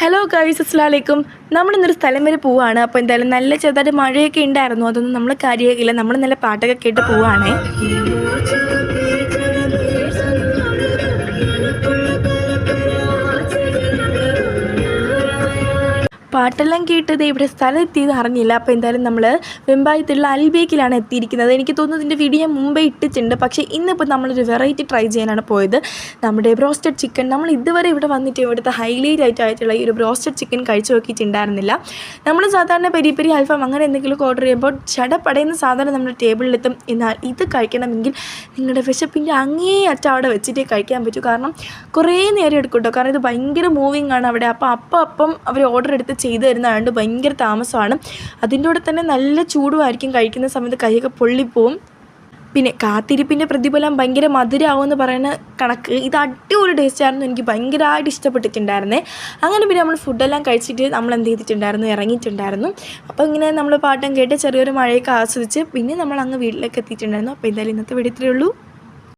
Hello guys, അസ്സലാമു അലൈക്കും. നമ്മളിന്നൊരു സ്ഥലം വരെ പോവുകയാണ്. അപ്പോൾ എന്തായാലും നല്ല ചെറുതായിട്ട് മഴയൊക്കെ ഉണ്ടായിരുന്നു. അതൊന്നും നമ്മൾ കാര്യമാക്കില്ല. നമ്മൾ നല്ല പാട്ടൊക്കെ കേട്ട് പോവുകയാണേ. പാട്ടെല്ലാം കേട്ടത് ഇവിടെ സ്ഥലം എത്തിയത് അറിഞ്ഞില്ല. അപ്പോൾ എന്തായാലും നമ്മൾ വെമ്പായത്തുള്ള അൽബേക്കിലാണ് എത്തിയിരിക്കുന്നത്. എനിക്ക് തോന്നുന്നു ഇതിൻ്റെ വീഡിയോ ഞാൻ മുമ്പേ ഇട്ടിട്ടുണ്ട്. പക്ഷേ ഇന്നിപ്പോൾ നമ്മളൊരു വെറൈറ്റി ട്രൈ ചെയ്യാനാണ് പോയത്. നമ്മുടെ ബ്രോസ്റ്റഡ് ചിക്കൻ, നമ്മൾ ഇതുവരെ ഇവിടെ വന്നിട്ട് ഇവിടുത്തെ ഹൈലൈറ്റ് ആയിട്ടുള്ള ഈ ഒരു ബ്രോസ്റ്റഡ് ചിക്കൻ കഴിച്ചു നോക്കിയിട്ടുണ്ടായിരുന്നില്ല. നമ്മൾ സാധാരണ പെരി പെരി അൽഫാം അങ്ങനെ എന്തെങ്കിലുമൊക്കെ ഓർഡർ ചെയ്യുമ്പോൾ ചടപടയുന്ന സാധനം നമ്മുടെ ടേബിളിലെത്തും. എന്നാൽ ഇത് കഴിക്കണമെങ്കിൽ നിങ്ങളുടെ വിശപ്പിൻ്റെ അങ്ങേ അറ്റം അവിടെ വെച്ചിട്ടേ കഴിക്കാൻ പറ്റൂ. കാരണം കുറേ നേരം എടുക്കും കേട്ടോ. കാരണം ഇത് ഭയങ്കര മൂവിങ് ആണ് അവിടെ. അപ്പം അവർ ഓർഡർ എടുത്ത് ചെയ്തു തരുന്നതുകൊണ്ട് ഭയങ്കര താമസമാണ്. അതിൻ്റെ കൂടെ തന്നെ നല്ല ചൂടുമായിരിക്കും. കഴിക്കുന്ന സമയത്ത് കൈയൊക്കെ പൊള്ളിപ്പോവും. പിന്നെ കാത്തിരിപ്പിൻ്റെ പ്രതിഫലം ഭയങ്കര മധുരമാവുമെന്ന് പറയുന്ന കണക്ക് ഇത് അടിപൊളി ടേസ്റ്റായിരുന്നു. എനിക്ക് ഭയങ്കരമായിട്ട് ഇഷ്ടപ്പെട്ടിട്ടുണ്ടായിരുന്നേ. അങ്ങനെ പിന്നെ നമ്മൾ ഫുഡെല്ലാം കഴിച്ചിട്ട് നമ്മൾ എന്ത് ചെയ്തിട്ടുണ്ടായിരുന്നു, ഇറങ്ങിയിട്ടുണ്ടായിരുന്നു. അപ്പോൾ ഇങ്ങനെ നമ്മൾ പാട്ടും കേട്ട് ചെറിയൊരു മഴയൊക്കെ ആസ്വദിച്ച് പിന്നെ നമ്മൾ അങ്ങ് വീട്ടിലേക്ക് എത്തിയിട്ടുണ്ടായിരുന്നു. അപ്പോൾ എന്തായാലും ഇന്നത്തെ വീഡിയോ ഇത്രയേ ഉള്ളൂ.